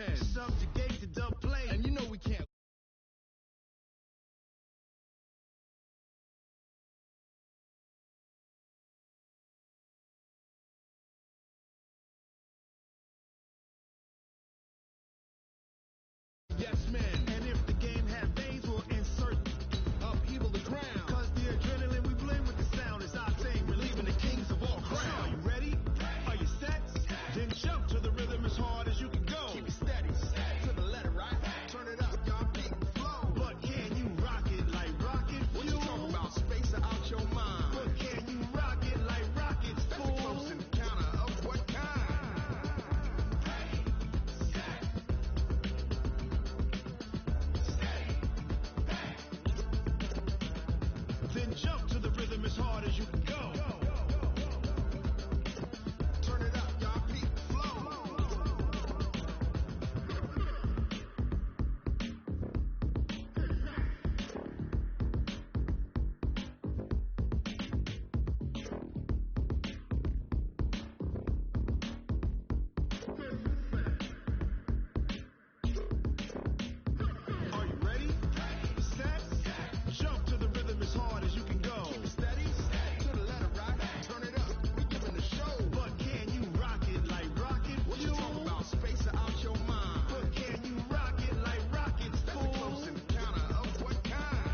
pen. Subjugate the dub play, and you know we can't. Yes, man. And if the game had veins, we'll insert upheaval the ground. Cause the adrenaline we blend with the sound is octane, relieving the kings of all crowns. Are you ready? Are you set? Then jump to the rhythm as hard as you can go. Keep it steady, to the letter, right? Turn it up, y'all, beat the flow. But can you rock it like rocket fuel? What you talking about? Space out your mind. But can you rock it like rockets, fool? That's a close encounter of what kind? Then jump to the rhythm as hard as you can go. Turn it up, y'all, beat the flow. Are you ready? Set? Jump to the rhythm as hard as you can go. Keep it steady, to the letter, right? Turn it up, we giving the show. But can you rock it like rocket fuel? What you talking about? Space out your mind. But can you rock it like rockets, fool? That's a close encounter of what kind?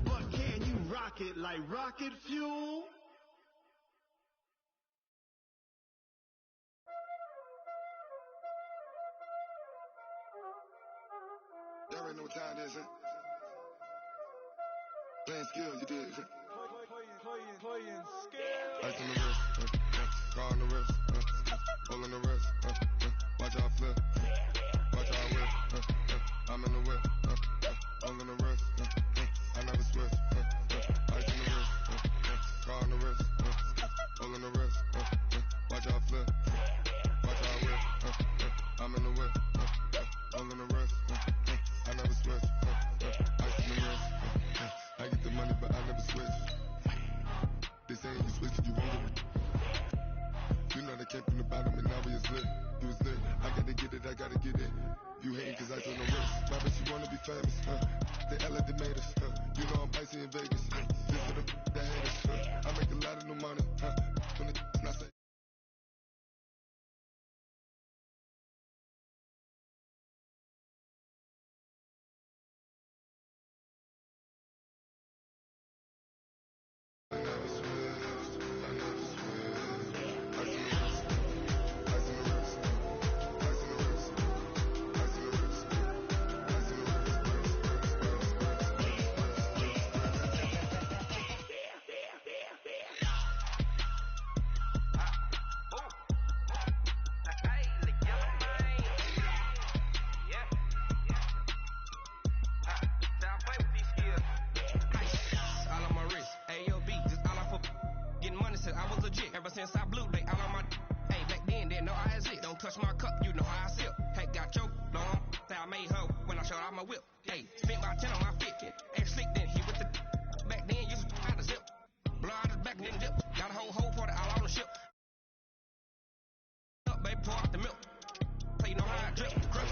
But can you rock it like rocket fuel? Y'all already know what time it is, huh? Playing skill, you did. Playing skill. Ice on the wrist, car on the wrist, pull on the wrist, watch how I flip, watch how I whip, I'm in the whip, pull on the wrist, I never switch, ice on the wrist, car on the wrist, pull on the wrist, watch how I flip, watch how I whip, I'm in the whip, pull on the wrist, I never switch, ice on the wrist, I get the money but I never switch. They saying you switch and you won't get it. You know they came from the bottom and now we is lit. You was lit. I gotta get it, I gotta get it. You hating cause I told no risk. My bitch, you wanna be famous, They act like they made us, You know I'm icy in Vegas, This for the that hate us, I make a lot of new money, When the not say. I never switched, I never switched. Ice on the wrist, ice on the wrist, ice on the wrist, ice on the wrist, ice on the All on my wrist, AOB, just all off of getting money since I was legit. Ever since I blew, they all on my. Hey, back then, didn't know I exist. Don't touch my cup, you know how I sip. Hey, got choked, long. Say I made her when I showed out my whip. Hey, spent my 10 on my fit. Hey, slick then, he with the. Back then, used to out the zip. Blow out his back and then dip. Got a whole party all on the ship. Up, baby, pour out the milk. So you know how I drip. Grip.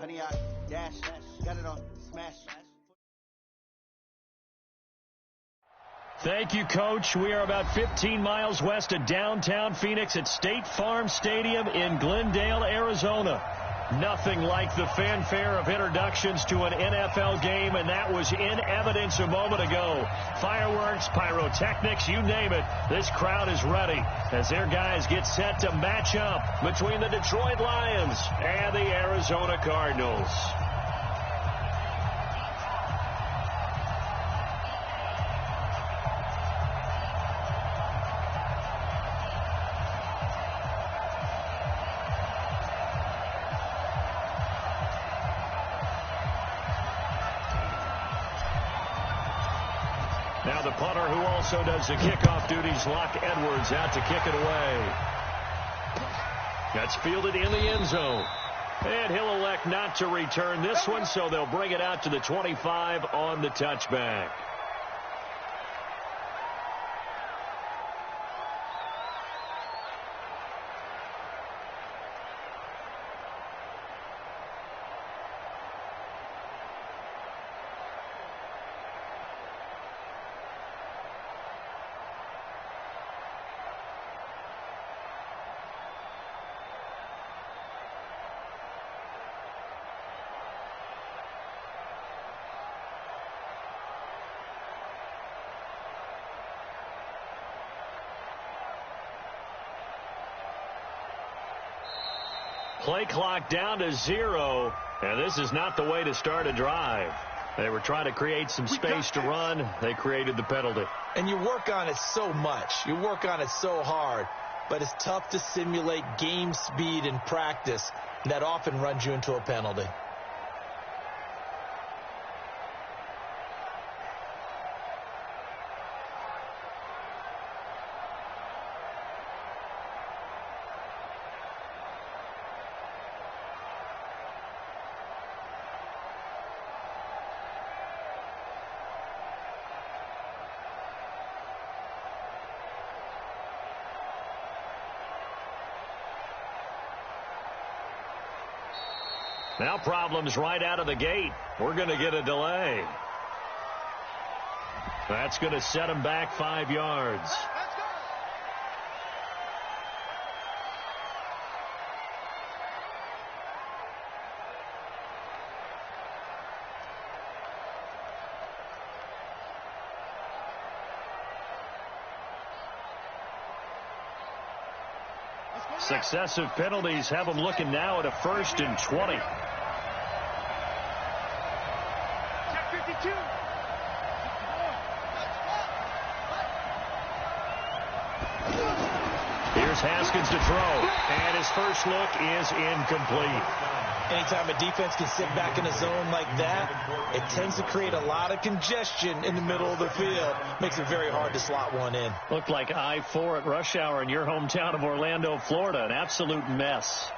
Honey, I dash, got it on, smash. Thank you, Coach. We are about 15 miles west of downtown Phoenix at State Farm Stadium in Glendale, Arizona. Nothing like the fanfare of introductions to an NFL game, and that was in evidence a moment ago. Fireworks, pyrotechnics, you name it. This crowd is ready as their guys get set to match up between the Detroit Lions and the Arizona Cardinals. Now the punter who also does the kickoff duties, Locke Edwards, out to kick it away. That's fielded in the end zone. And he'll elect not to return this one, so they'll bring it out to the 25 on the touchback. Play clock down to 0, and this is not the way to start a drive. They were trying to create some space to run. They created the penalty. And you work on it so much. You work on it so hard. But it's tough to simulate game speed in practice. That often runs you into a penalty. Now problems right out of the gate. We're going to get a delay. That's going to set him back 5 yards. Successive penalties have them looking now at a 1st and 20. Here's Haskins to throw, and his first look is incomplete. Anytime a defense can sit back in a zone like that, it tends to create a lot of congestion in the middle of the field. Makes it very hard to slot one in. Looked like I-4 at rush hour in your hometown of Orlando, Florida. An absolute mess.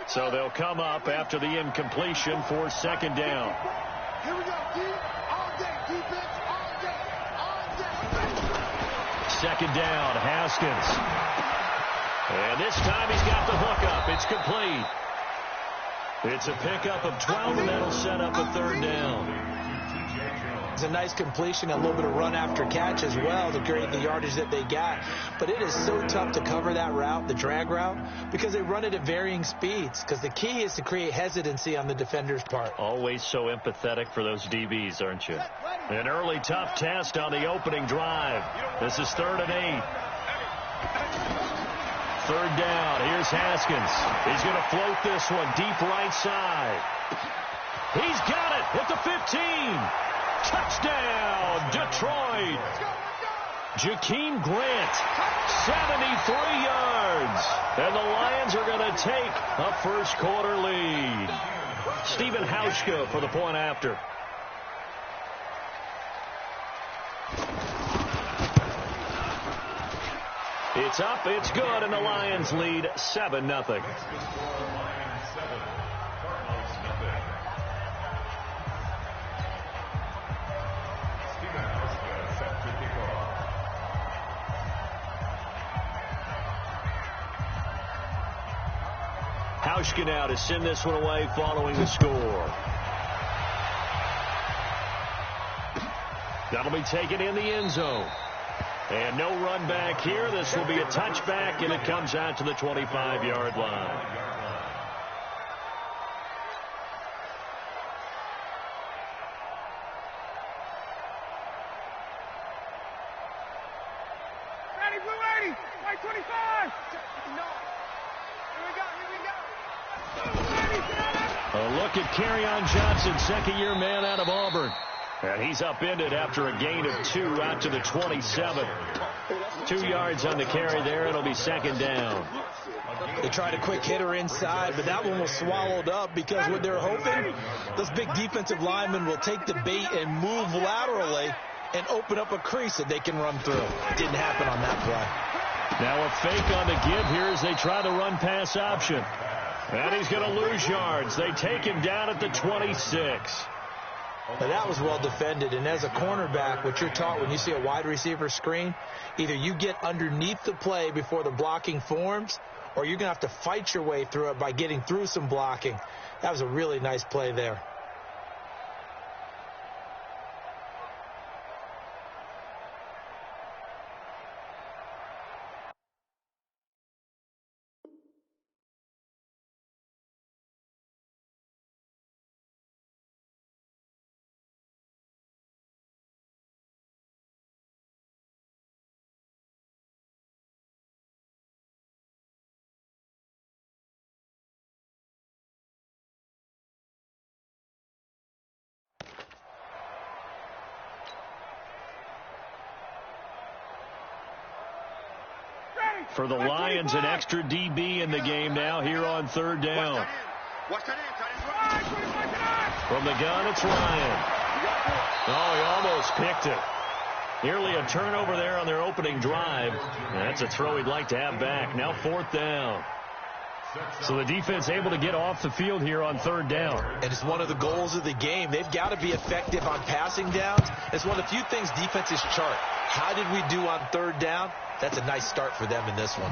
So they'll come up after the incompletion for 2nd down. Here we go, D. All day, defense, all day, all day. 2nd down, Haskins. And this time he's got the hook up. It's complete. It's a pickup of 12, and that'll set up a 3rd down. It's a nice completion, a little bit of run after catch as well to create the yardage that they got. But it is so tough to cover that route, the drag route, because they run it at varying speeds. Because the key is to create hesitancy on the defender's part. Always so empathetic for those DBs, aren't you? An early tough test on the opening drive. This is 3rd and 8. 3rd down. Here's Haskins. He's going to float this one deep right side. He's got it at the 15. Touchdown, Detroit. Jakeem Grant, 73 yards. And the Lions are going to take a 1st quarter lead. Stephen Hauschka for the point after. It's up, it's good, and the Lions lead 7-0. Labushka now to send this one away following the score. That'll be taken in the end zone. And no run back here. This will be a touchback, and it comes out to the 25-yard line. Ready, blue 80, right 25. A look at Kerryon Johnson, second-year man out of Auburn. And he's upended after a gain of 2 out to the 27. 2 yards on the carry there. It'll be second down. They tried a quick hitter inside, but that one was swallowed up because what they're hoping, those big defensive linemen will take the bait and move laterally and open up a crease that they can run through. Didn't happen on that play. Now a fake on the give here as they try the run-pass option. And he's going to lose yards. They take him down at the 26. But that was well defended, and as a cornerback, what you're taught when you see a wide receiver screen, either you get underneath the play before the blocking forms, or you're going to have to fight your way through it by getting through some blocking. That was a really nice play there. For the Lions, an extra DB in the game now here on third down. From the gun, it's Ryan. Oh, he almost picked it. Nearly a turnover there on their opening drive. That's a throw he'd like to have back. Now fourth down. So the defense able to get off the field here on third down. And it's one of the goals of the game. They've got to be effective on passing downs. It's one of the few things defenses chart. How did we do on third down? That's a nice start for them in this one.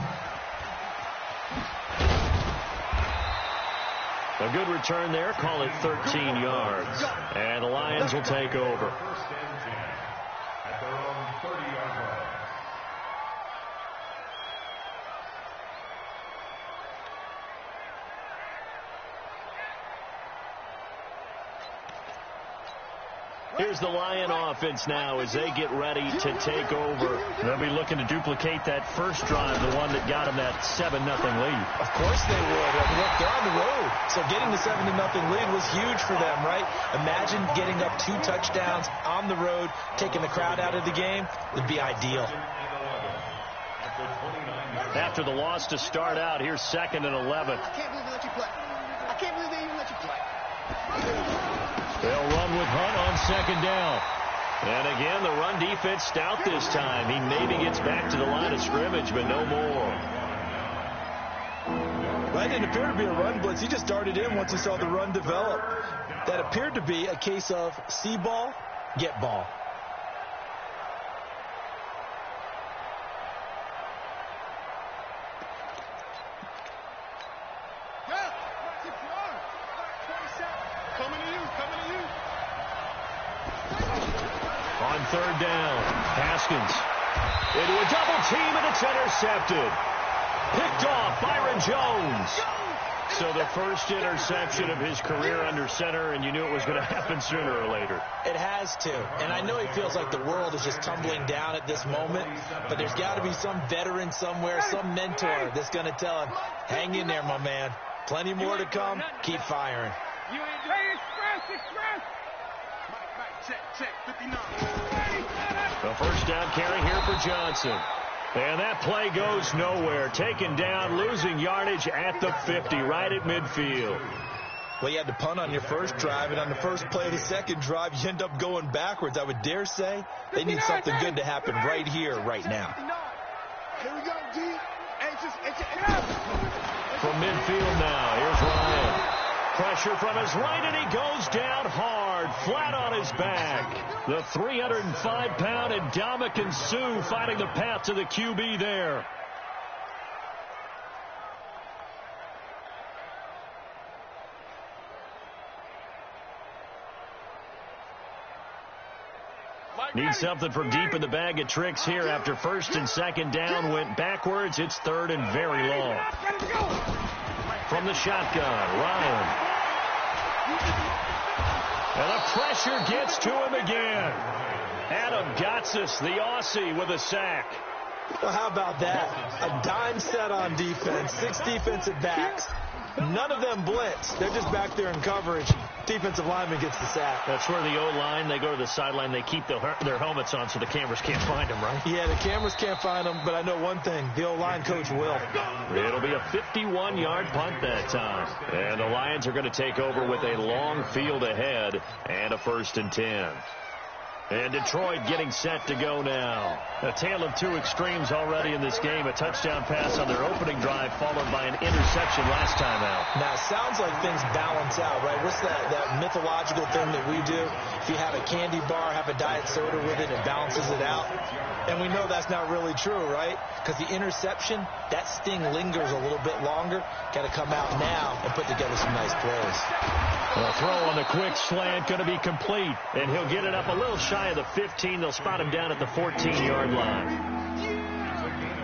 A good return there. Call it 13 yards. And the Lions will take over. At their own 30-yard line. Here's the Lion offense now as they get ready to take over. They'll be looking to duplicate that first drive, the one that got them that 7-0 lead. Of course they would. I mean, look, they're on the road. So getting the 7-0 lead was huge for them, right? Imagine getting up 2 touchdowns on the road, taking the crowd out of the game would be ideal. After the loss to start out, here's 2nd and 11. I can't believe they let you play. I can't believe they even let you play. They'll run with Hunt on 2nd down. And again, the run defense stout this time. He maybe gets back to the line of scrimmage, but no more. That didn't appear to be a run blitz. He just darted in once he saw the run develop. That appeared to be a case of see ball, get ball. On third down, Haskins into a double team, and it's intercepted. Picked off Byron Jones. So the first interception of his career under center, and you knew it was going to happen sooner or later. It has to. And I know he feels like the world is just tumbling down at this moment, but there's got to be some veteran somewhere, some mentor that's going to tell him, hang in there, my man. Plenty more to come. Keep firing. The first down carry here for Johnson. And that play goes nowhere. Taken down, losing yardage at the 50, right at midfield. Well, you had to punt on your first drive, and on the first play of the second drive, you end up going backwards. I would dare say they need something good to happen right here, right now. Here we go, G. From midfield now, here's Ryan. Pressure from his right, and he goes down hard, flat on his back. The 305-pound Ndamukong Suh finding the path to the QB there. Need something from deep in the bag of tricks here after first and second down went backwards. It's third and very long. From the shotgun, Ryan. And the pressure gets to him again. Adam Gotsis, the Aussie, with a sack. Well, how about that? A dime set on defense, 6 defensive backs. None of them blitz. They're just back there in coverage. Defensive lineman gets the sack. That's where the O-line, they go to the sideline, they keep their helmets on so the cameras can't find them, right? Yeah, the cameras can't find them, but I know one thing. The O-line coach will. It'll be a 51-yard punt that time. And the Lions are going to take over with a long field ahead and a 1st and 10. And Detroit getting set to go now. A tale of two extremes already in this game. A touchdown pass on their opening drive followed by an interception last time out. Now, it sounds like things balance out, right? What's that mythological thing that we do? If you have a candy bar, have a diet soda with it, it balances it out. And we know that's not really true, right? Because the interception, that sting lingers a little bit longer. Got to come out now and put together some nice plays. The throw on the quick slant going to be complete. And he'll get it up a little shy of the 15. They'll spot him down at the 14-yard line.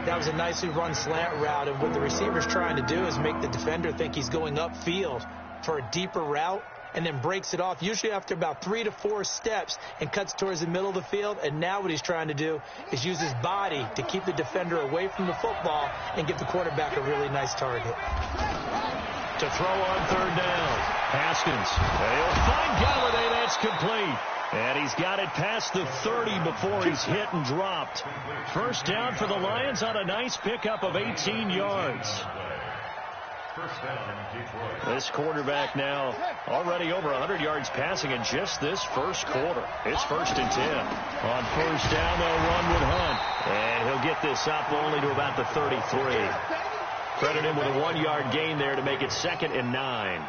That was a nicely run slant route. And what the receiver's trying to do is make the defender think he's going upfield for a deeper route and then breaks it off, usually after about 3 to 4 steps, and cuts towards the middle of the field. And now what he's trying to do is use his body to keep the defender away from the football and give the quarterback a really nice target. To throw on third down. Haskins. He'll find Galladay. That's complete. And he's got it past the 30 before he's hit and dropped. First down for the Lions on a nice pickup of 18 yards. This quarterback now already over 100 yards passing in just this first quarter. It's 1st and 10. On first down, they'll run with Hunt. And he'll get this up only to about the 33. Credit him with a 1-yard gain there to make it 2nd and 9.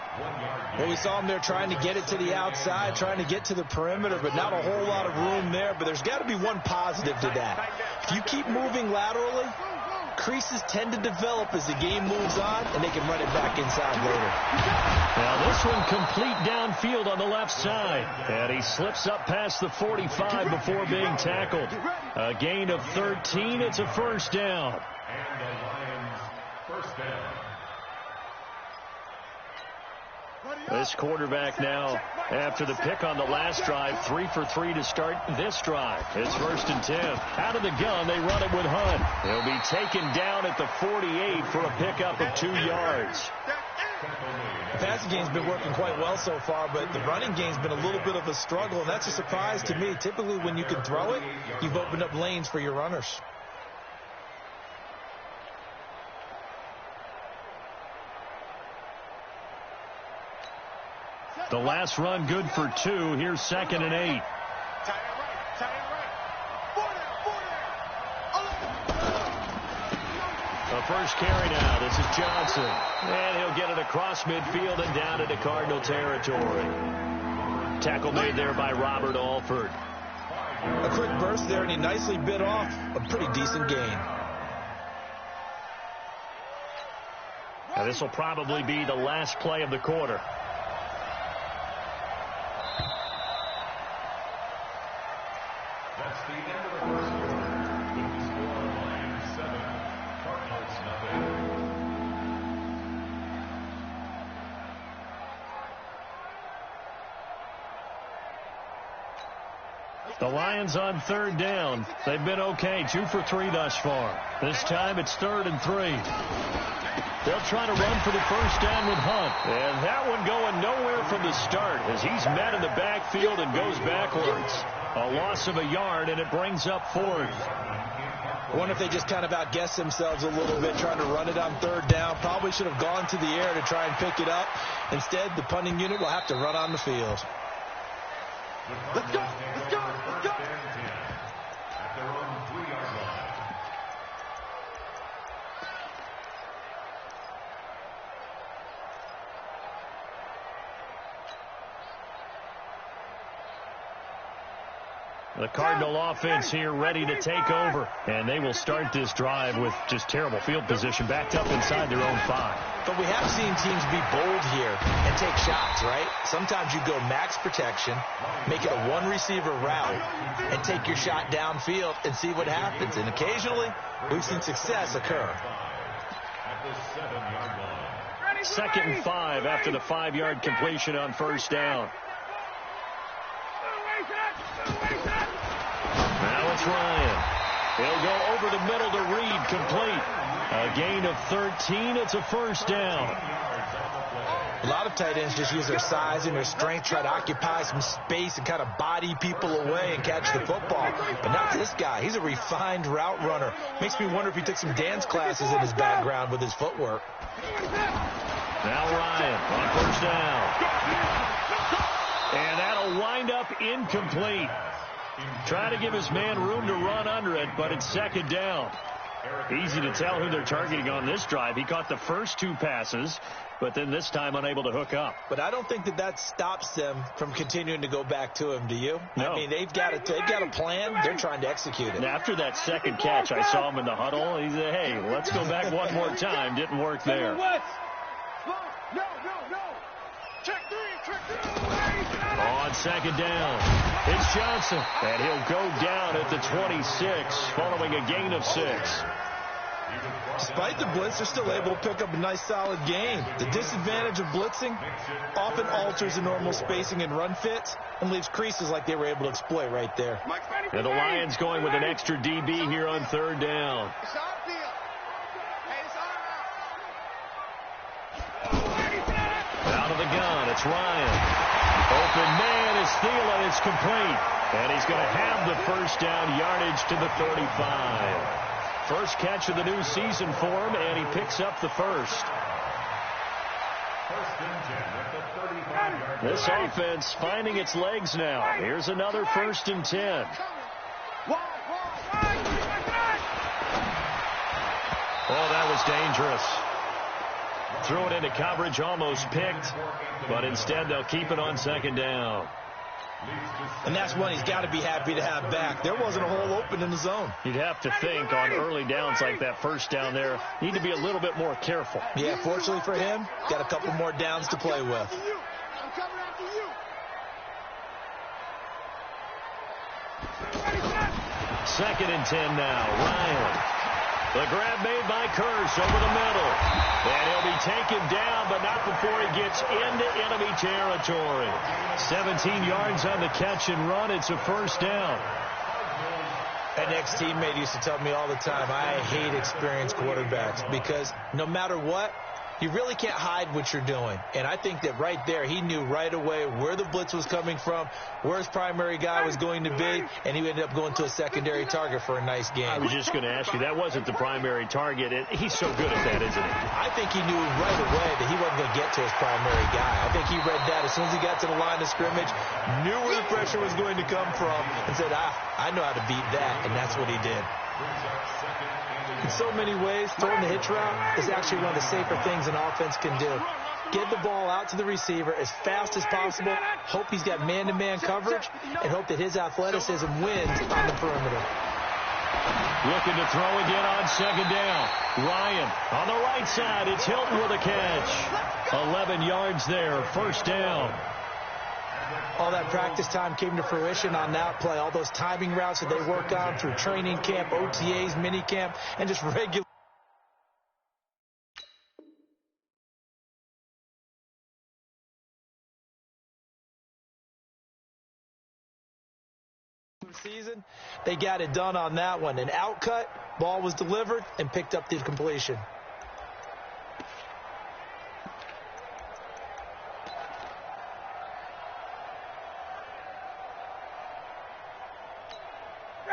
Well, we saw him there trying to get it to the outside, trying to get to the perimeter, but not a whole lot of room there. But there's got to be one positive to that. If you keep moving laterally, creases tend to develop as the game moves on, and they can run it back inside later. Now this one complete downfield on the left side. And he slips up past the 45 before being tackled. A gain of 13. It's a first down. This quarterback now, after the pick on the last drive, 3 for 3 to start this drive. It's 1st and 10. Out of the gun, they run it with Hunt. He'll be taken down at the 48 for a pickup of 2 yards. The passing game's been working quite well so far, but the running game's been a little bit of a struggle, and that's a surprise to me. Typically, when you can throw it, you've opened up lanes for your runners. The last run good for 2. Here's 2nd and 8. The first carry now. This is Johnson. And he'll get it across midfield and down into Cardinal territory. Tackle made there by Robert Alford. A quick burst there, and he nicely bit off a pretty decent gain. Now this will probably be the last play of the quarter. The Lions on third down. They've been okay. 2 for 3 thus far. This time it's 3rd and 3. They'll try to run for the first down with Hunt. And that one going nowhere from the start as he's met in the backfield and goes backwards. A loss of a yard, and it brings up 4th. I wonder if they just kind of outguessed themselves a little bit trying to run it on third down. Probably should have gone to the air to try and pick it up. Instead, the punting unit will have to run on the field. Let's go! Let's go! Let's go! At their own 3-yard line. The Cardinal offense here ready to take over. And they will start this drive with just terrible field position, backed up inside their own 5. But we have seen teams be bold here and take shots, right? Sometimes you go max protection, make it a one-receiver route, and take your shot downfield and see what happens. And occasionally, we've seen success occur. Second and 5 after the 5-yard completion on first down. Now it's Ryan. He'll go over the middle to Reed, complete. A gain of 13. It's a first down. A lot of tight ends just use their size and their strength, try to occupy some space and kind of body people away and catch the football. But not this guy. He's a refined route runner. Makes me wonder if he took some dance classes in his background with his footwork. Now Ryan on first down. And that'll wind up incomplete. Try to give his man room to run under it, but it's second down. Easy to tell who they're targeting on this drive. He caught the first 2 passes, but then this time unable to hook up. But I don't think that stops them from continuing to go back to him, do you? No. I mean, they've got a plan. They're trying to execute it. And after that second catch, I saw him in the huddle. He said, hey, let's go back one more time. Didn't work there. On second down, it's Johnson, and he'll go down at the 26 following a gain of 6. Despite the blitz, they're still able to pick up a nice solid gain. The disadvantage of blitzing often alters the normal spacing and run fits and leaves creases like they were able to exploit right there. And the Lions going with an extra DB here on third down. Out of the gun, it's Ryan. Open man is Thielen. It's complete. And he's going to have the first down yardage to the 35. First catch of the new season for him, and he picks up the first. This offense finding its legs now. Here's another 1st and 10. Oh, that was dangerous. Threw it into coverage, almost picked, but instead they'll keep it on second down. And that's one he's got to be happy to have back. There wasn't a hole open in the zone. You'd have to think on early downs like that first down there, need to be a little bit more careful. Yeah, fortunately for him, got a couple more downs to play with. Second and 10 now, Ryan. The grab made by Kearse over the middle. And he'll be taken down, but not before he gets into enemy territory. 17 yards on the catch and run. It's a first down. An ex-teammate used to tell me all the time, I hate experienced quarterbacks because no matter what, you really can't hide what you're doing. And I think that right there, he knew right away where the blitz was coming from, where his primary guy was going to be, and he ended up going to a secondary target for a nice game. I was just going to ask you, that wasn't the primary target. He's so good at that, isn't he? I think he knew right away that he wasn't going to get to his primary guy. I think he read that as soon as he got to the line of scrimmage, knew where the pressure was going to come from, and said, I know how to beat that, and that's what he did. In so many ways, throwing the hitch route is actually one of the safer things an offense can do. Get the ball out to the receiver as fast as possible, hope he's got man-to-man coverage, and hope that his athleticism wins on the perimeter. Looking to throw again on second down. Ryan on the right side. It's Hilton with a catch. 11 yards there, first down. All that practice time came to fruition on that play. All those timing routes that they work on through training camp, OTAs, mini camp, and just regular season. They got it done on that one. An outcut, ball was delivered, and picked up the completion.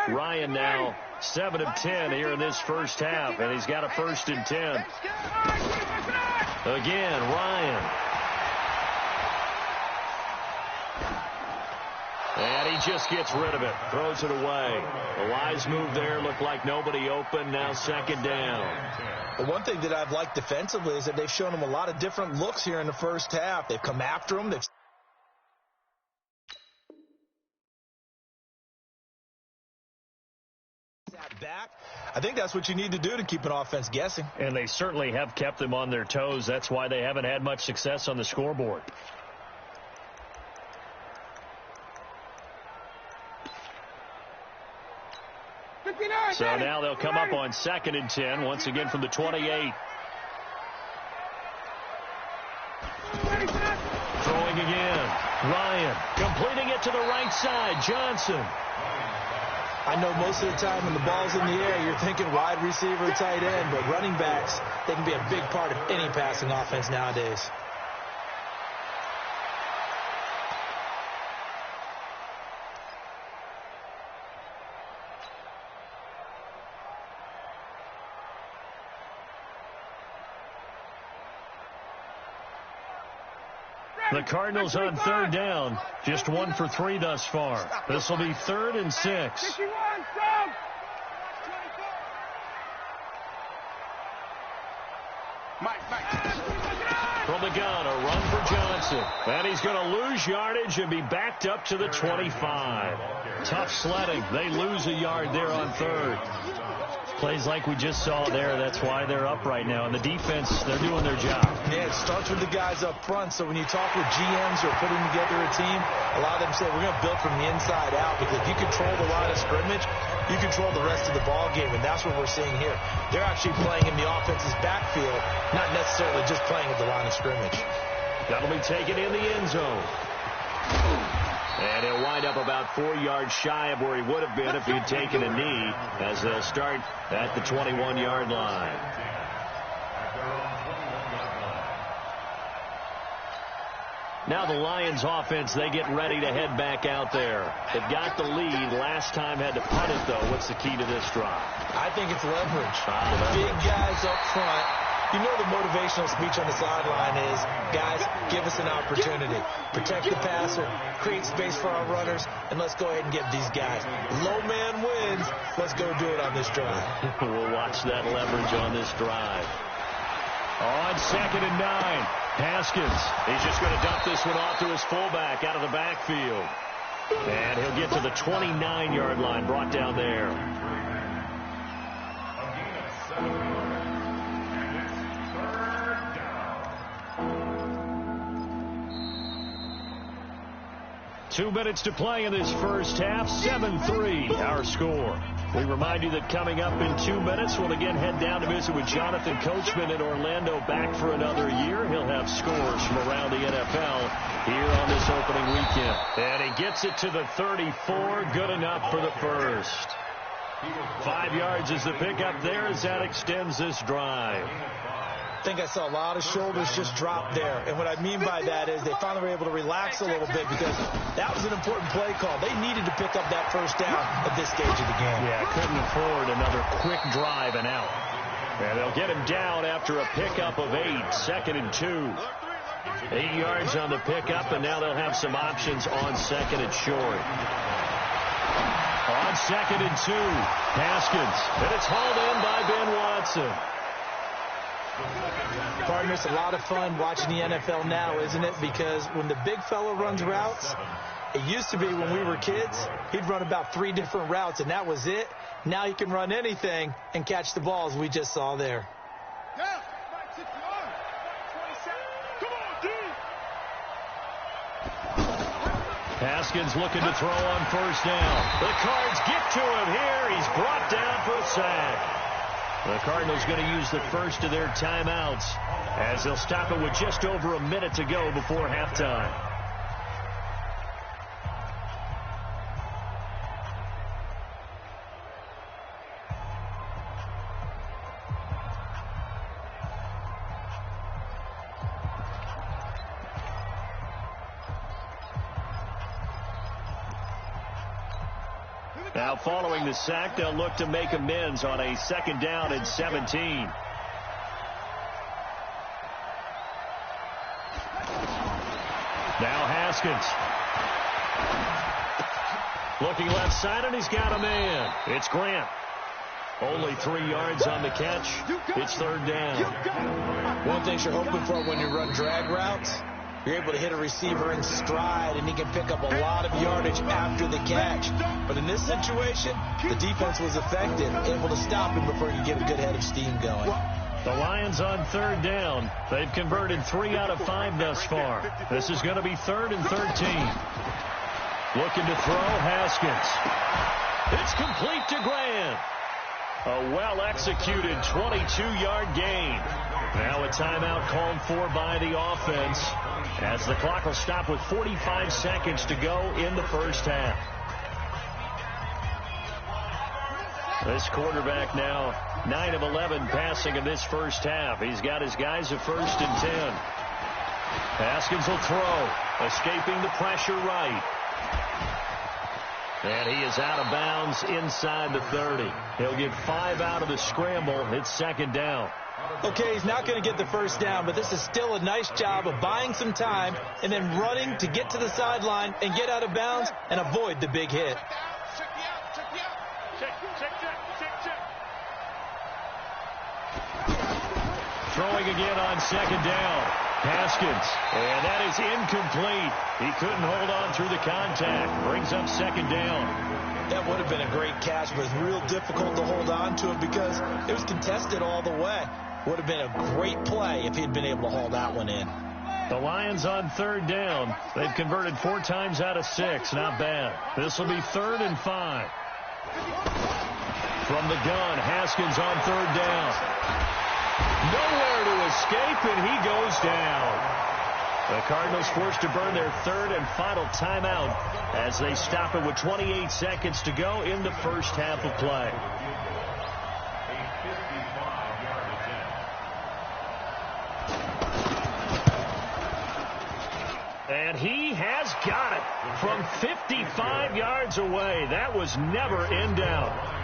Ryan now 7 of 10 here in this first half, and he's got a 1st and 10. Again, Ryan. And he just gets rid of it, throws it away. A wise move there, looked like nobody open, now second down. But one thing that I've liked defensively is that they've shown him a lot of different looks here in the first half. They've come after him. They've back. I think that's what you need to do to keep an offense guessing. And they certainly have kept them on their toes. That's why they haven't had much success on the scoreboard. So now they'll come up on 2nd and 10, once again from the 28. Throwing again. Ryan completing it to the right side. Johnson. I know most of the time when the ball's in the air, you're thinking wide receiver, tight end, but running backs, they can be a big part of any passing offense nowadays. The Cardinals on 3rd down. Just 1 for 3 thus far. This will be 3rd and 6. 51, From the gun, a run for Johnson. And he's going to lose yardage and be backed up to the 25. Tough sledding. They lose a yard there on 3rd. Plays like we just saw there. That's why they're up right now. And the defense, they're doing their job. Yeah, it starts with the guys up front. So when you talk with GMs who are putting together a team, a lot of them say we're going to build from the inside out, because if you control the line of scrimmage, you control the rest of the ball game, and that's what we're seeing here. They're actually playing in the offense's backfield, not necessarily just playing at the line of scrimmage. That'll be taken in the end zone. And he'll wind up about 4 yards shy of where he would have been if he'd taken a knee, as they'll start at the 21-yard line. Now the Lions offense, they get ready to head back out there. They've got the lead. Last time had to punt it, though. What's the key to this drive? I think it's leverage. The big guys up front. You know the motivational speech on the sideline is, guys, give us an opportunity. Protect the passer, create space for our runners, and let's go ahead and get these guys. Low man wins. Let's go do it on this drive. We'll watch that leverage on this drive. On 2nd and 9, Haskins. He's just going to dump this one off to his fullback out of the backfield. And he'll get to the 29-yard line, brought down there. 2 minutes to play in this first half. 7-3, our score. We remind you that coming up in 2 minutes, we'll again head down to visit with Jonathan Coachman in Orlando, back for another year. He'll have scores from around the NFL here on this opening weekend. And he gets it to the 34. Good enough for the first. 5 yards is the pickup there as that extends this drive. I think I saw a lot of shoulders just drop there. And what I mean by that is they finally were able to relax a little bit, because that was an important play call. They needed to pick up that first down at this stage of the game. Yeah, couldn't afford another quick drive and out. And they'll get him down after a pickup of 8, 2nd and 2. 8 yards on the pickup, and now they'll have some options on 2nd and short. On 2nd and 2, Haskins. And it's hauled in by Ben Watson. Partner, it's a lot of fun watching the NFL now, isn't it? Because when the big fella runs routes, it used to be when we were kids, he'd run about 3 different routes, and that was it. Now he can run anything and catch the balls we just saw there. Haskins looking to throw on first down. The Cards get to him here. He's brought down for a sack. The Cardinals going to use the first of their timeouts, as they'll stop it with just over a minute to go before halftime. Now, following the sack, they'll look to make amends on a 2nd down and 17. Now Haskins. Looking left side, and he's got a man. It's Grant. Only 3 yards on the catch. It's 3rd down. One thing you're hoping for when you run drag routes You're able to hit a receiver in stride, and he can pick up a lot of yardage after the catch. But in this situation, the defense was effective, able to stop him before he could get a good head of steam going. The Lions on third down. They've converted 3 out of 5 thus far. This is going to be 3rd and 13. Looking to throw, Haskins. It's complete to Grant. A well-executed 22-yard gain. Now a timeout called for by the offense as the clock will stop with 45 seconds to go in the first half. This quarterback now 9 of 11 passing in this first half. He's got his guys at 1st and 10. Haskins will throw, escaping the pressure right. And he is out of bounds inside the 30. He'll get 5 out of the scramble. It's 2nd down. Okay, he's not going to get the first down, but this is still a nice job of buying some time and then running to get to the sideline and get out of bounds and avoid the big hit. Throwing again on 2nd down. Haskins, and that is incomplete. He couldn't hold on through the contact. Brings up 2nd down. That would have been a great catch, but it's real difficult to hold on to it because it was contested all the way. Would have been a great play if he'd been able to haul that one in. The Lions on 3rd down. They've converted 4 times out of 6. Not bad. This will be 3rd and 5. From the gun, Haskins on 3rd down. Nowhere to escape, and he goes down. The Cardinals forced to burn their 3rd and final timeout as they stop it with 28 seconds to go in the first half of play. And he has got it from 55 yards away. That was never in doubt.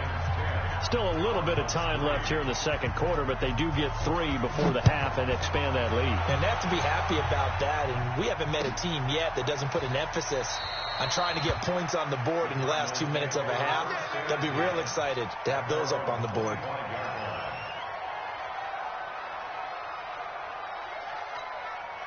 Still a little bit of time left here in the 2nd quarter, but they do get 3 before the half and expand that lead. And they have to be happy about that. And we haven't met a team yet that doesn't put an emphasis on trying to get points on the board in the last 2 minutes of a half. They'll be real excited to have those up on the board.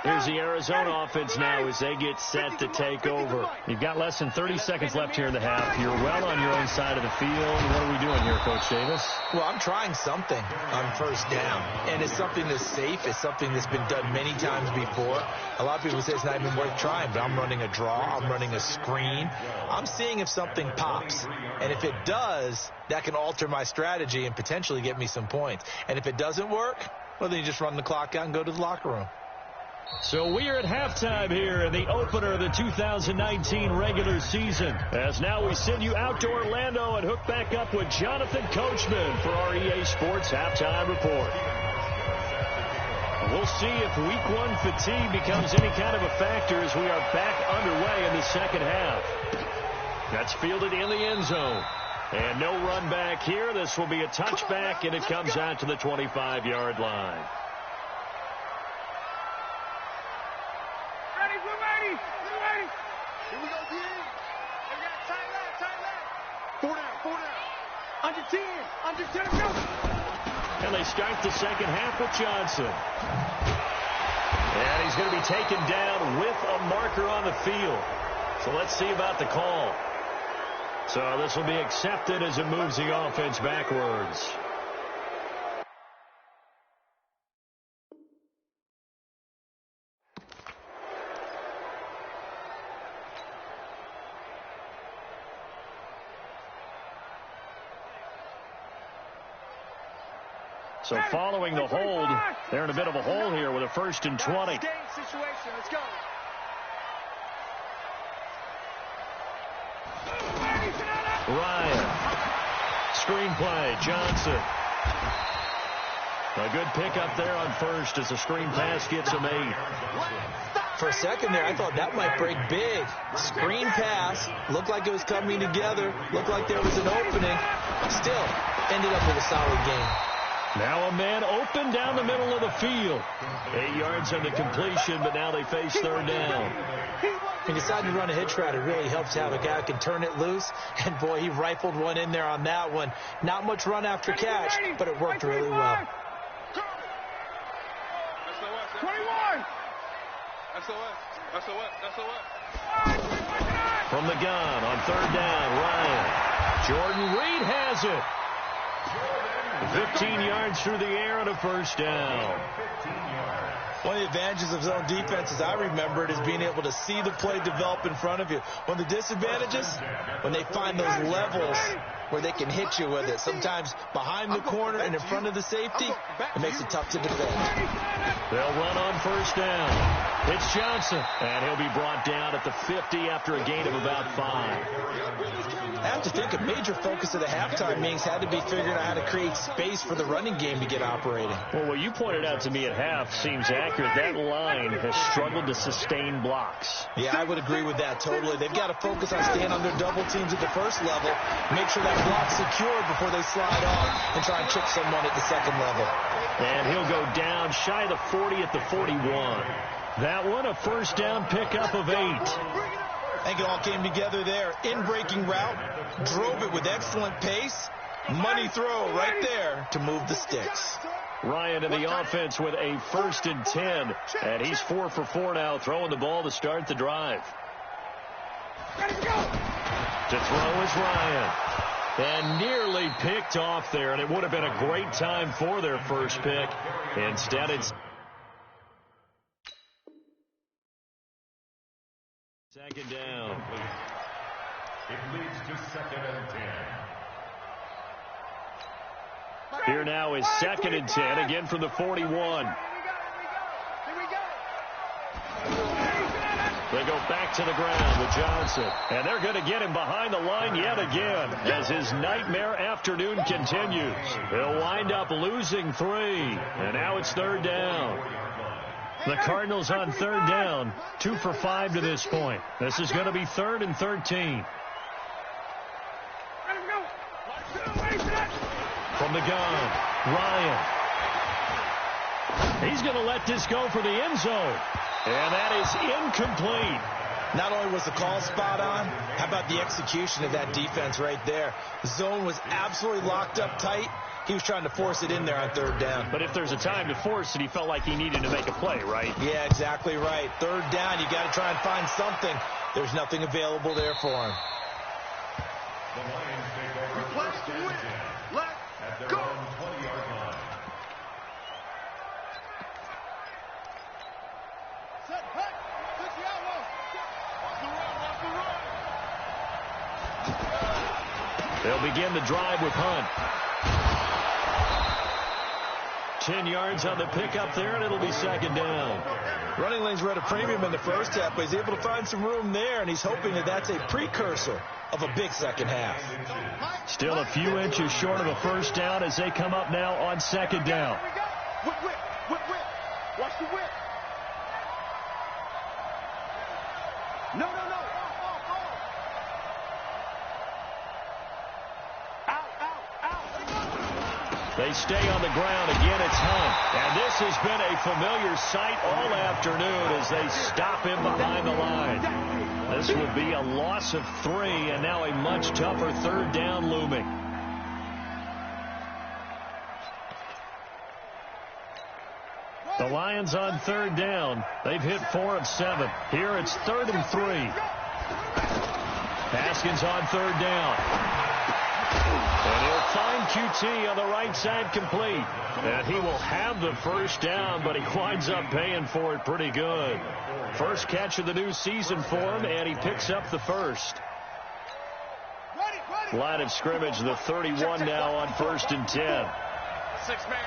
Here's the Arizona offense now as they get set to take over. You've got less than 30 seconds left here in the half. You're well on your own side of the field. What are we doing here, Coach Davis? Well, I'm trying something on 1st down, and it's something that's safe. It's something that's been done many times before. A lot of people say it's not even worth trying, but I'm running a draw. I'm running a screen. I'm seeing if something pops, and if it does, that can alter my strategy and potentially get me some points. And if it doesn't work, well, then you just run the clock out and go to the locker room. So we are at halftime here in the opener of the 2019 regular season. As now we send you out to Orlando and hook back up with Jonathan Coachman for our EA Sports Halftime Report. We'll see if Week 1 fatigue becomes any kind of a factor as we are back underway in the 2nd half. That's fielded in the end zone. And no run back here. This will be a touchback, and it comes out to the 25-yard line. Here we go, D. We got tight left. 4 down. Under 10, go. And they start the 2nd half with Johnson. And he's going to be taken down with a marker on the field. So let's see about the call. So this will be accepted as it moves the offense backwards. So following the hold, they're in a bit of a hole here with a 1st and 20. Let's go. Ryan. Screenplay. Johnson. A good pickup there on 1st as the screen pass gets him 8. For a second there, I thought that might break big. Screen pass. Looked like it was coming together. Looked like there was an opening. Still, ended up with a solid game. Now a man open down the middle of the field. 8 yards on the completion, but now they face 3rd down. He decided to run a hitch route. It really helps to have a guy who can turn it loose. And, boy, he rifled one in there on that one. Not much run after catch, but it worked really well. 21. From the gun on third down, Ryan. Jordan Reed has it. 15 yards through the air and a first down. One of the advantages of zone defense, as I remember it, is being able to see the play develop in front of you. One of the disadvantages, when they find those levels where they can hit you with it. Sometimes behind the corner and in front of the safety, it makes it tough to defend. They'll run on first down. It's Johnson, and he'll be brought down at the 50 after a gain of about 5. I have to think a major focus of the halftime meetings had to be figuring out how to create space for the running game to get operating. Well, what you pointed out to me at half seems accurate. That line has struggled to sustain blocks. Yeah, I would agree with that totally. They've got to focus on staying under double teams at the first level, make sure that block's secured before they slide off and try and trick someone at the second level. And he'll go down shy of the 40 at the 41. That one, a first down pickup of 8. I think it all came together there. In-breaking route, drove it with excellent pace. Money throw right there to move the sticks. Ryan in the offense with a 1st and 10. And he's 4 for 4 now, throwing the ball to start the drive. To throw is Ryan. And nearly picked off there, and it would have been a great time for their first pick. Instead, it's second down. It leads to 2nd and 10. Here now is 2nd and 10, again from the 41. They go back to the ground with Johnson. And they're going to get him behind the line yet again as his nightmare afternoon continues. He'll wind up losing 3. And now it's 3rd down. The Cardinals on 3rd down, 2 for 5 to this point. This is going to be 3rd and 13. From the gun, Ryan. He's going to let this go for the end zone. And that is incomplete. Not only was the call spot on, how about the execution of that defense right there? The zone was absolutely locked up tight. He was trying to force it in there on 3rd down. But if there's a time to force it, he felt like he needed to make a play, right? Yeah, exactly right. 3rd down, you got to try and find something. There's nothing available there for him. The Lions take over 1st and 10 at their own 20-yard line. They'll begin the drive with Hunt. 10 yards on the pickup there, and it'll be 2nd down. Running lanes were at a premium in the first half, but he's able to find some room there, and he's hoping that that's a precursor of a big second half. Still a few inches short of a first down as they come up now on 2nd down. Whip. Watch the whip. No. They stay on the ground. Again, it's Hunt. And this has been a familiar sight all afternoon as they stop him behind the line. This would be a loss of 3, and now a much tougher 3rd down looming. The Lions on 3rd down. They've hit 4 of 7. Here it's 3rd and 3. Haskins on 3rd down. And he'll find QT on the right side complete. And he will have the first down, but he winds up paying for it pretty good. First catch of the new season for him, and he picks up the first. Line of scrimmage, the 31 now on 1st and 10. 6 man.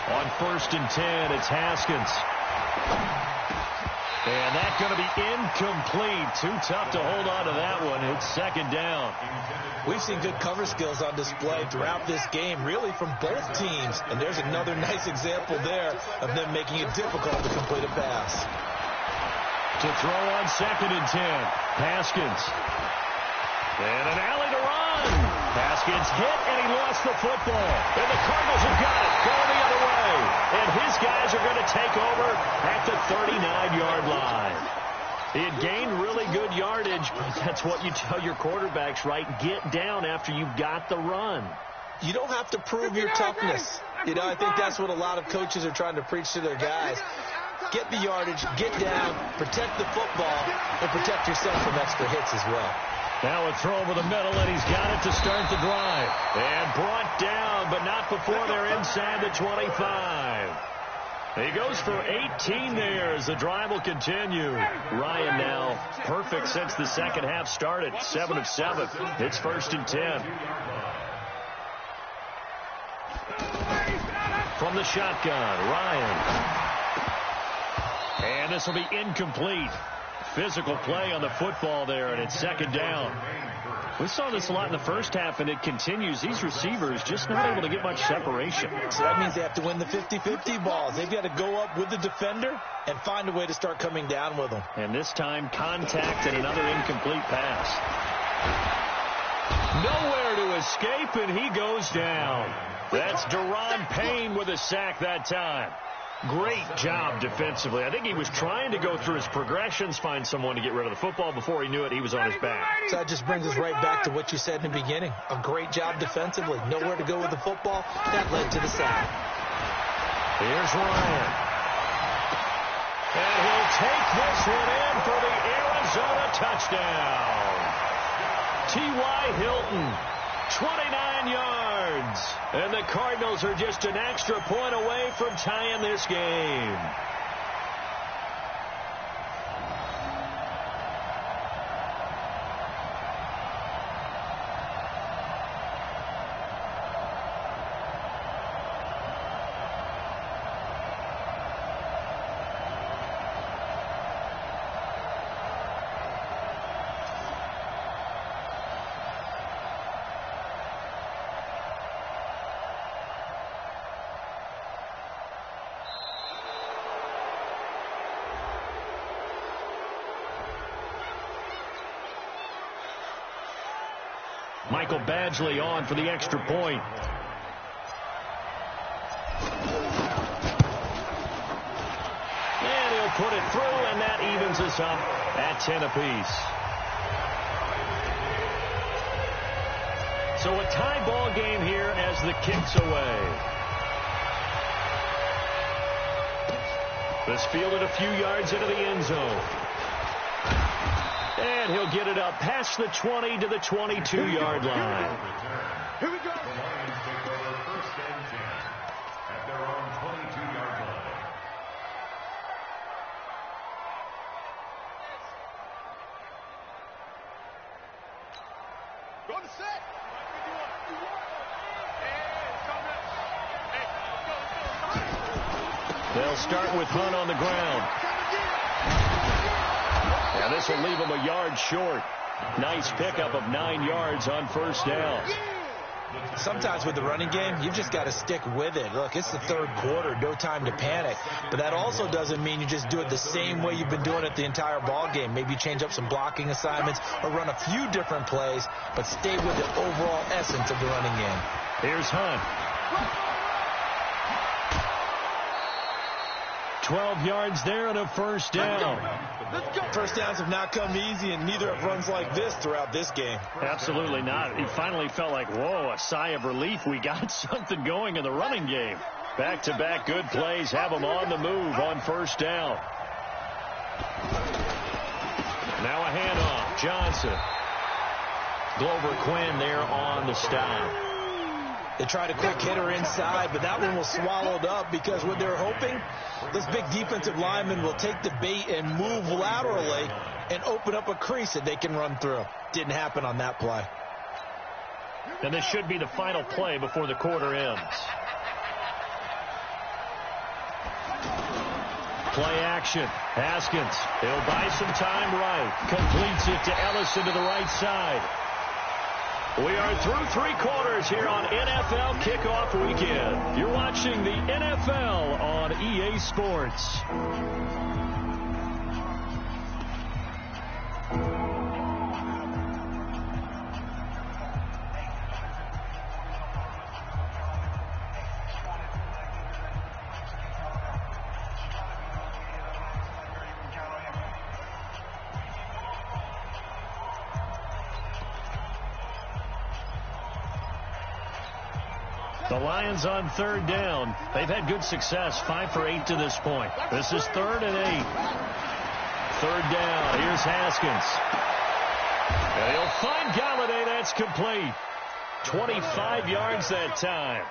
On 1st and 10, it's Haskins. And that's going to be incomplete. Too tough to hold on to that one. It's 2nd down. We've seen good cover skills on display throughout this game, really from both teams. And there's another nice example there of them making it difficult to complete a pass. To throw on 2nd and 10, Haskins. And an alley to run. Haskins hit, and he lost the football. And the Cardinals have got it, going the other way. And his guys are going to take over at the 39-yard line. He had gained really good yardage, but that's what you tell your quarterbacks, right? Get down after you've got the run. You don't have to prove your toughness. I think that's what a lot of coaches are trying to preach to their guys. get the yardage, get down, protect the football, and protect yourself from extra hits as well. Now a throw over the middle, and he's got it to start the drive. And brought down, but not before they're inside the 25. He goes for 18 there as the drive will continue. Ryan now perfect since the second half started. 7 of 7. It's 1st and 10. From the shotgun, Ryan. And this will be incomplete. Physical play on the football there, and it's 2nd down. We saw this a lot in the first half, and it continues. These receivers just not able to get much separation. So that means they have to win the 50-50 balls. They've got to go up with the defender and find a way to start coming down with them. And this time, contact and another incomplete pass. Nowhere to escape, and he goes down. That's Daron Payne with a sack that time. Great job defensively. I think he was trying to go through his progressions, find someone to get rid of the football. Before he knew it, he was on his back. So that just brings us right back to what you said in the beginning. A great job defensively. Nowhere to go with the football. That led to the sack. Here's Ryan. And he'll take this one in for the Arizona touchdown. T.Y. Hilton, 29 yards. And the Cardinals are just an extra point away from tying this game. Michael Badgley on for the extra point. And he'll put it through, and that evens us up at 10 apiece. So a tie ball game here as the kick's away. This fielded a few yards into the end zone. And he'll get it up past the 20 to the 22-yard line. Here we go. The Lions take over 1st and 10 at their own 22-yard line. Go to set. They'll start with Hunt on the ground. Now this will leave him a yard short. Nice pickup of 9 yards on 1st down. Sometimes with the running game, you've just got to stick with it. Look, it's the 3rd quarter, no time to panic. But that also doesn't mean you just do it the same way you've been doing it the entire ball game. Maybe change up some blocking assignments or run a few different plays, but stay with the overall essence of the running game. Here's Hunt. 12 yards there and a 1st down. First downs have not come easy, and neither have runs like this throughout this game. Absolutely not. He finally felt like, whoa, a sigh of relief. We got something going in the running game. Back-to-back good plays have him on the move on 1st down. Now a handoff. Johnson. Glover Quinn there on the stop. They tried a quick hitter inside, but that one was swallowed up because what they're hoping, this big defensive lineman will take the bait and move laterally and open up a crease that they can run through. Didn't happen on that play. And this should be the final play before the quarter ends. Play action. Haskins. He'll buy some time right. Completes it to Ellison to the right side. We are through 3 quarters here on NFL Kickoff Weekend. You're watching the NFL on EA Sports. The Lions on third down. They've had good success, 5 for 8 to this point. This is 3rd and 8. Third down. Here's Haskins. And he'll find Galladay. That's complete. 25 yards that time.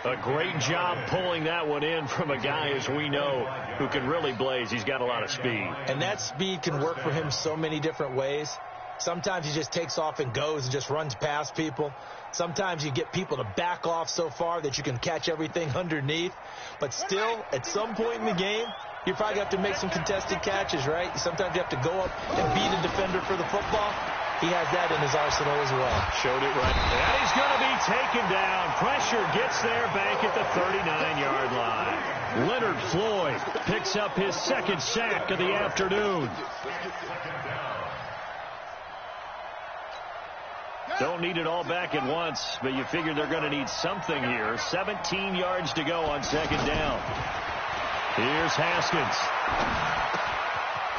A great job pulling that one in from a guy, as we know, who can really blaze. He's got a lot of speed. And that speed can work for him so many different ways. Sometimes he just takes off and goes and just runs past people. Sometimes you get people to back off so far that you can catch everything underneath. But still, at some point in the game, you probably have to make some contested catches, right? Sometimes you have to go up and beat a defender for the football. He has that in his arsenal as well. Showed it right. And he's going to be taken down. Pressure gets there back at the 39-yard line. Leonard Floyd picks up his 2nd sack of the afternoon. Don't need it all back at once, but you figure they're going to need something here. 17 yards to go on 2nd down. Here's Haskins.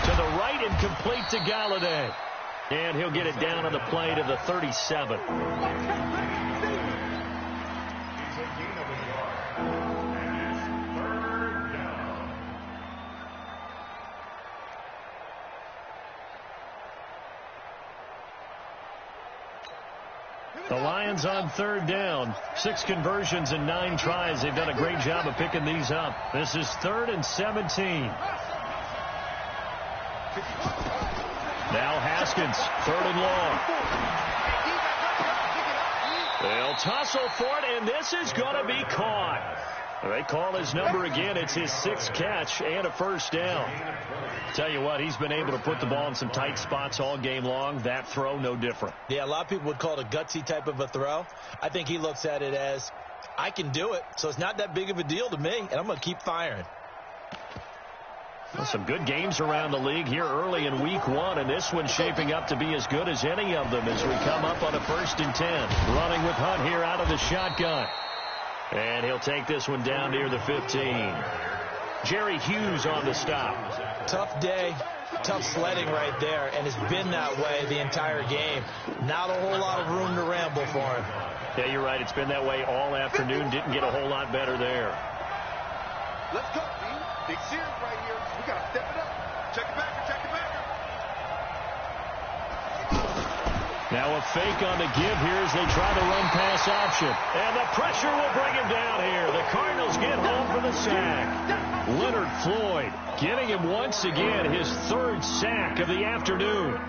To the right and complete to Galladay. And he'll get it down on the play to the 37. The Lions on 3rd down. 6 conversions and 9 tries. They've done a great job of picking these up. This is 3rd and 17. Now Haskins, 3rd and long. They'll tussle for it, and this is going to be caught. They call his number again. It's his 6th catch and a 1st down. Tell you what, he's been able to put the ball in some tight spots all game long. That throw, no different. Yeah, a lot of people would call it a gutsy type of a throw. I think he looks at it as, I can do it, so it's not that big of a deal to me, and I'm going to keep firing. Well, some good games around the league here early in week 1, and this one's shaping up to be as good as any of them as we come up on a 1st and 10. Running with Hunt here out of the shotgun. And he'll take this one down near the 15. Jerry Hughes on the stop. Tough day, tough sledding right there, and it's been that way the entire game. Not a whole lot of room to ramble for him. Yeah, you're right. It's been that way all afternoon. Didn't get a whole lot better there. Let's go, team. Big series right here. We got to step it up. Check it back. Check it back. Now a fake on the give here as they try the run-pass option. And the pressure will bring him down here. The Cardinals get home for the sack. Leonard Floyd getting him once again his 3rd sack of the afternoon.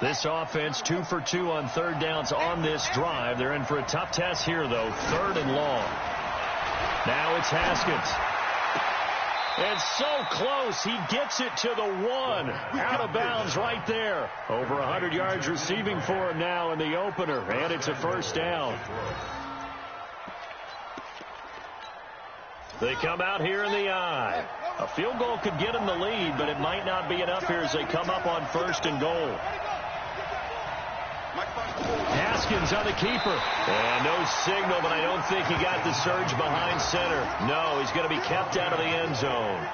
This offense 2 for 2 on 3rd downs on this drive. They're in for a tough test here, though. 3rd and long. Now it's Haskins. And so close. He gets it to the 1. Out of bounds right there. Over 100 yards receiving for him now in the opener. And it's a 1st down. They come out here in the I. A field goal could get them the lead, but it might not be enough here as they come up on 1st and goal. Haskins on the keeper. And no signal, but I don't think he got the surge behind center. No, he's going to be kept out of the end zone.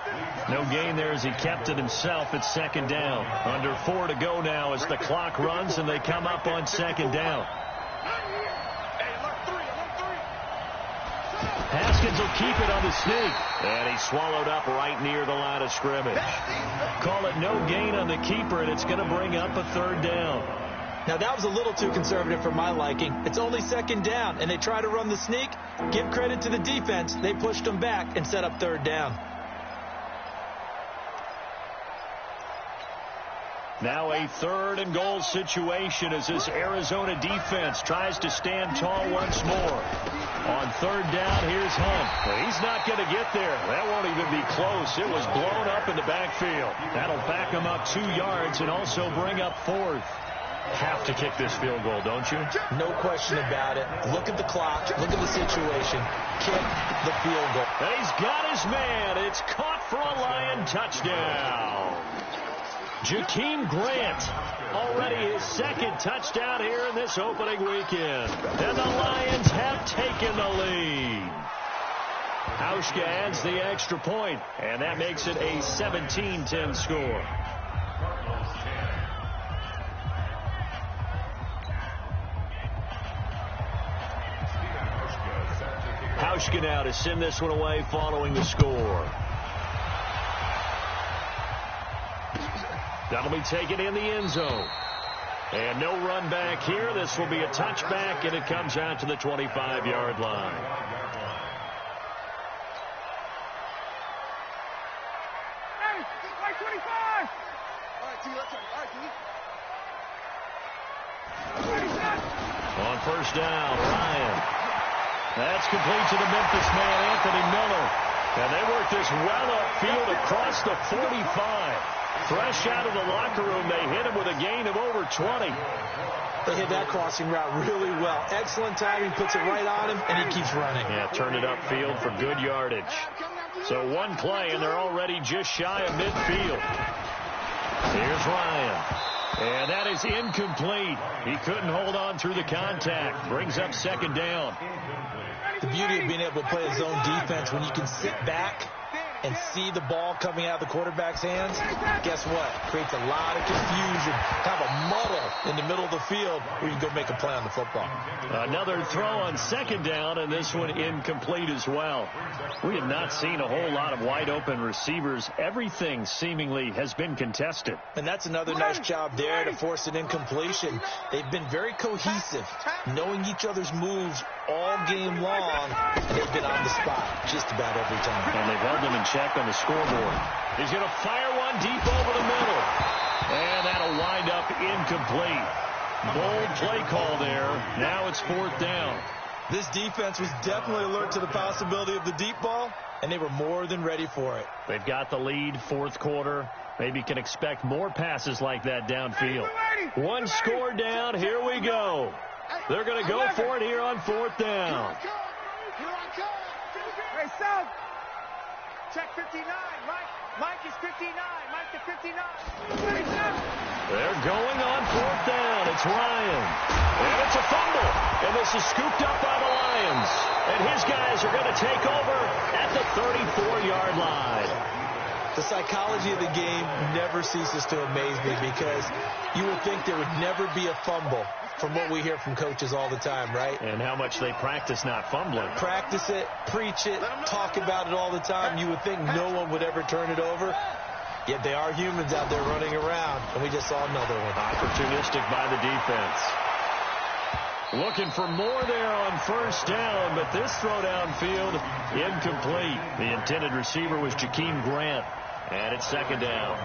No gain there as he kept it himself at 2nd down. Under 4 to go now as the clock runs and they come up on 2nd down. Haskins will keep it on the sneak. And he's swallowed up right near the line of scrimmage. Call it no gain on the keeper, and it's going to bring up a 3rd down. Now, that was a little too conservative for my liking. It's only 2nd down, and they try to run the sneak. Give credit to the defense. They pushed them back and set up 3rd down. Now a 3rd and goal situation as this Arizona defense tries to stand tall once more. On 3rd down, here's Hunt. He's not going to get there. That won't even be close. It was blown up in the backfield. That'll back him up 2 yards and also bring up 4th. Have to kick this field goal, don't you? No question about it. Look at the clock. Look at the situation. Kick the field goal. And he's got his man. It's caught for a Lion touchdown. Jakeem Grant, already his second touchdown here in this opening weekend. And the Lions have taken the lead. Hauschka adds the extra point, and that makes it a 17-10 score. Hauschka now to send this one away following the score. That'll be taken in the end zone. And no run back here. This will be a touchback, and it comes out to the 25-yard line. Hey, 25! All right, T, let's go. All right, T. On first down, Ryan. That's complete to the Memphis man, Anthony Miller. And they work this well upfield across the 45. Fresh out of the locker room, they hit him with a gain of over 20. They hit that crossing route really well. Excellent timing, puts it right on him, and he keeps running. Yeah, turned it upfield for good yardage. So one play, and they're already just shy of midfield. Here's Ryan. And that is incomplete. He couldn't hold on through the contact. Brings up second down. The beauty of being able to play a zone defense when you can sit back and see the ball coming out of the quarterback's hands, guess what? Creates a lot of confusion, kind of a muddle in the middle of the field where you can go make a play on the football. Another throw on second down, and this one incomplete as well. We have not seen a whole lot of wide open receivers. Everything seemingly has been contested. And that's another nice job there to force an incompletion. They've been very cohesive, knowing each other's moves all game long, and they've been on the spot just about every time. And they've held them in check on the scoreboard. He's going to fire one deep over the middle. And that'll wind up incomplete. Bold play call there. Now it's fourth down. This defense was definitely alert to the possibility of the deep ball, and they were more than ready for it. They've got the lead, fourth quarter. Maybe can expect more passes like that downfield. One score down. Here we go. They're going to go for it here on fourth down. Hey, Sal. Check 59. Mike is 59. Mike to 59. They're going on fourth down. It's Ryan. And it's a fumble. And this is scooped up by the Lions. And his guys are going to take over at the 34-yard line. The psychology of the game never ceases to amaze me because you would think there would never be a fumble from what we hear from coaches all the time, right? And how much they practice not fumbling. Practice it, preach it, talk about it all the time. You would think no one would ever turn it over. Yet they are humans out there running around, and we just saw another one. Opportunistic by the defense. Looking for more there on first down, but this throw downfield incomplete. The intended receiver was Jakeem Grant, and it's second down.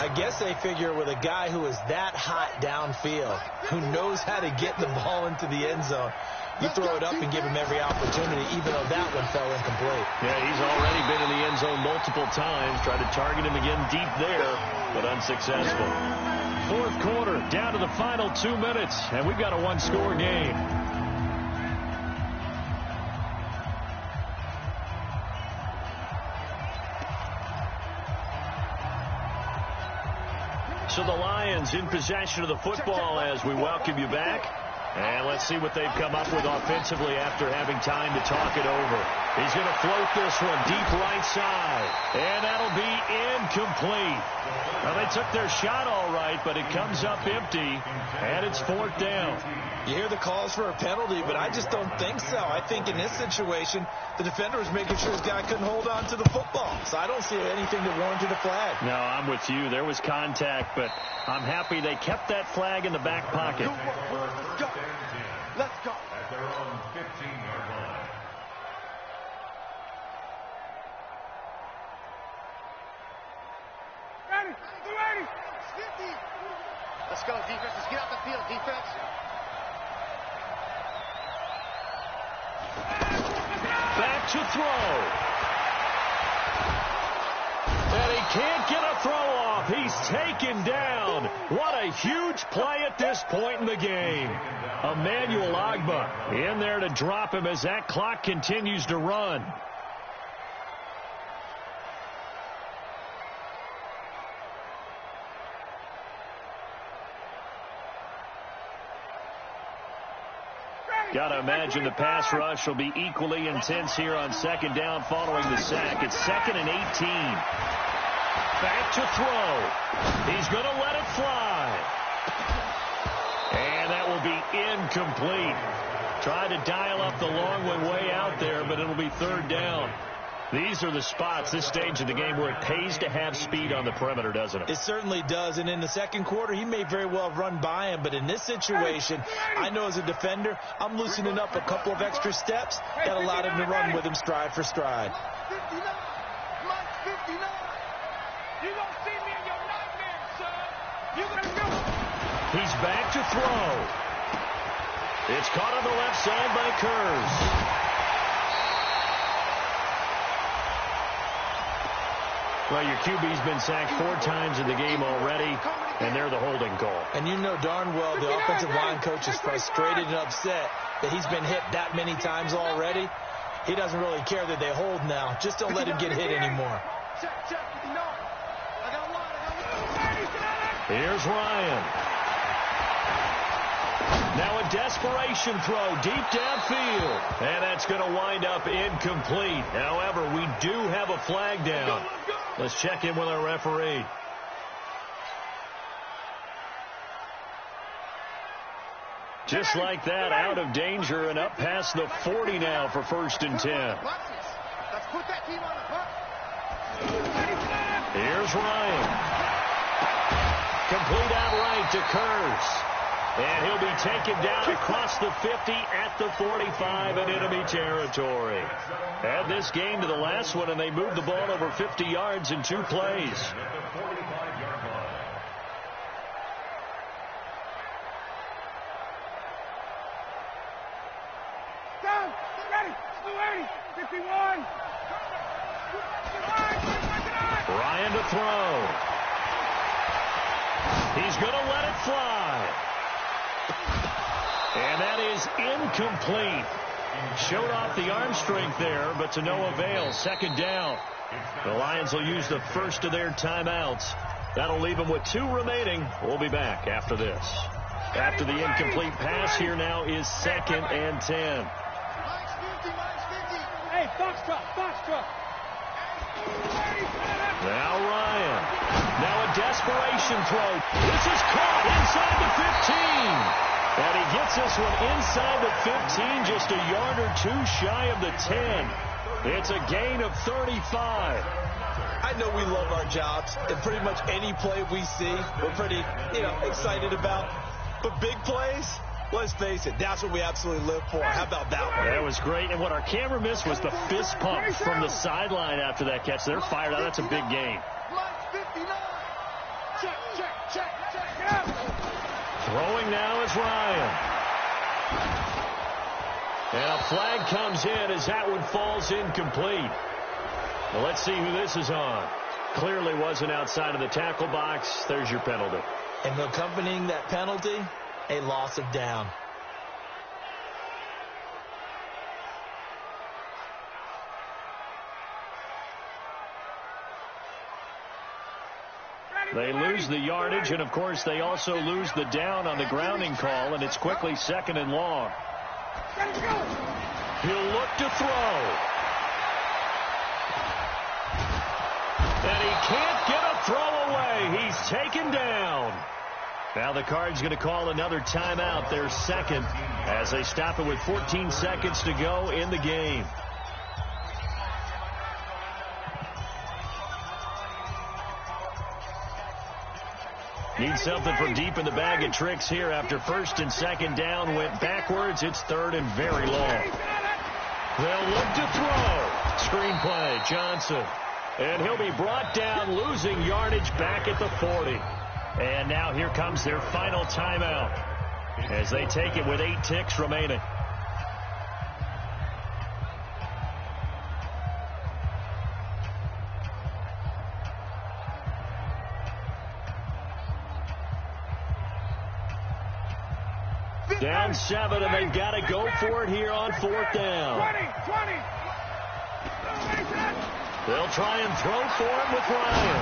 I guess they figure with a guy who is that hot downfield, who knows how to get the ball into the end zone, you throw it up and give him every opportunity, even though that one fell incomplete. Yeah, he's already been in the end zone multiple times, tried to target him again deep there, but unsuccessful. Fourth quarter, down to the final 2 minutes, and we've got a one-score game. So the Lions in possession of the football as we welcome you back. And let's see what they've come up with offensively after having time to talk it over. He's going to float this one deep right side. And that'll be incomplete. Well, they took their shot all right, but it comes up empty. And it's fourth down. You hear the calls for a penalty, but I just don't think so. I think in this situation, the defender was making sure his guy couldn't hold on to the football. So I don't see anything that warranted a flag. No, I'm with you. There was contact, but I'm happy they kept that flag in the back pocket. Go. Let's go. At their own 15-yard line. Ready. Let's go, defense. Let's get out the field, defense. Back to throw. And he can't get a throw off. He's taken down. What a huge play at this point in the game. Emmanuel Agba in there to drop him as that clock continues to run. Got to imagine the pass rush will be equally intense here on second down following the sack. It's 2nd and 18. Back to throw. He's going to let it fly. And that will be incomplete. Tried to dial up the long way out there, but it'll be 3rd down. These are the spots, this stage of the game, where it pays to have speed on the perimeter, doesn't it? It certainly does. And in the second quarter, he may very well have run by him. But in this situation, I know as a defender, I'm loosening up a couple of extra steps that allowed him to run with him stride for stride. He's back to throw. It's caught on the left side by Kurz. Well, your QB's been sacked 4 times in the game already, and they're the holding call. And you know darn well the offensive line coach is frustrated and upset that he's been hit that many times already. He doesn't really care that they hold now. Just don't let him get hit anymore. Here's Ryan. Now a desperation throw deep downfield. And that's going to wind up incomplete. However, we do have a flag down. Let's check in with our referee. Just like that, out of danger and up past the 40 now for 1st and 10. Here's Ryan. Complete out right to Kurz. And he'll be taken down across the 50 at the 45 in enemy territory. Add this game to the last one, and they moved the ball over 50 yards in 2 plays. Down, ready, 280, 51. Ryan to throw. He's going to let it fly. And that is incomplete. Showed off the arm strength there, but to no avail. 2nd down. The Lions will use the first of their timeouts. That'll leave them with 2 remaining. We'll be back after this. After the incomplete pass, here now is 2nd and 10. Hey, Foxtrot. Now Ryan. Now a desperation throw. This is caught inside the 15. And he gets this one inside the 15, just a yard or 2 shy of the 10. It's a gain of 35. I know we love our jobs, and pretty much any play we see, we're pretty, excited about. But big plays, let's face it, that's what we absolutely live for. How about that one? That was great. And what our camera missed was the fist pump from the sideline after that catch. They're fired out. That's a big gain. Check. Get up. Throwing now is Ryan. And a flag comes in as that one falls incomplete. Well, let's see who this is on. Clearly wasn't outside of the tackle box. There's your penalty. And accompanying that penalty, a loss of down. They lose the yardage, and, of course, they also lose the down on the grounding call, and it's quickly 2nd and long. He'll look to throw. And he can't get a throw away. He's taken down. Now the Cards going to call another timeout, their 2nd, as they stop it with 14 seconds to go in the game. Need something from deep in the bag of tricks here after 1st and 2nd down went backwards. It's 3rd and very long. They'll look to throw. Screen play, Johnson. And he'll be brought down, losing yardage back at the 40. And now here comes their final timeout as they take it with 8 ticks remaining. Down 7, and they've got to go for it here on 4th down. 20. They'll try and throw for it with Ryan.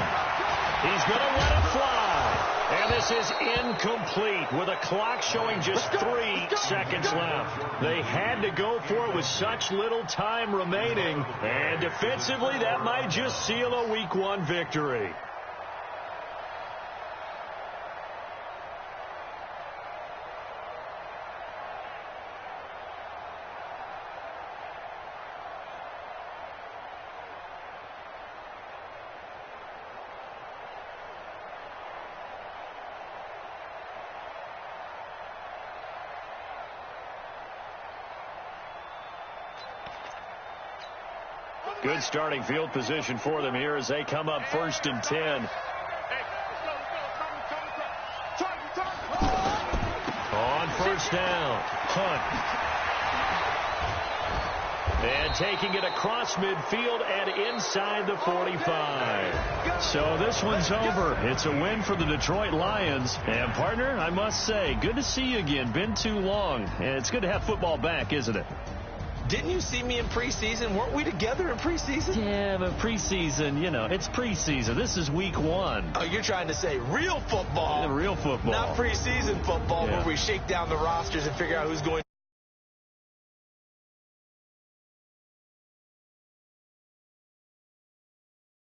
He's going to let it fly. And And this is incomplete with a clock showing just 3 seconds left. They had to go for it with such little time remaining. And defensively, that might just seal a Week 1 victory. Good starting field position for them here as they come up 1st and 10. On 1st down, Hunt. And taking it across midfield and inside the 45. So this one's over. It's a win for the Detroit Lions. And, partner, I must say, good to see you again. Been too long. And it's good to have football back, isn't it? Didn't you see me in preseason? Weren't we together in preseason? Yeah, but preseason, you know, it's preseason. This is Week 1. Oh, you're trying to say real football. Yeah, real football. Not preseason football where we shake down the rosters and figure out who's going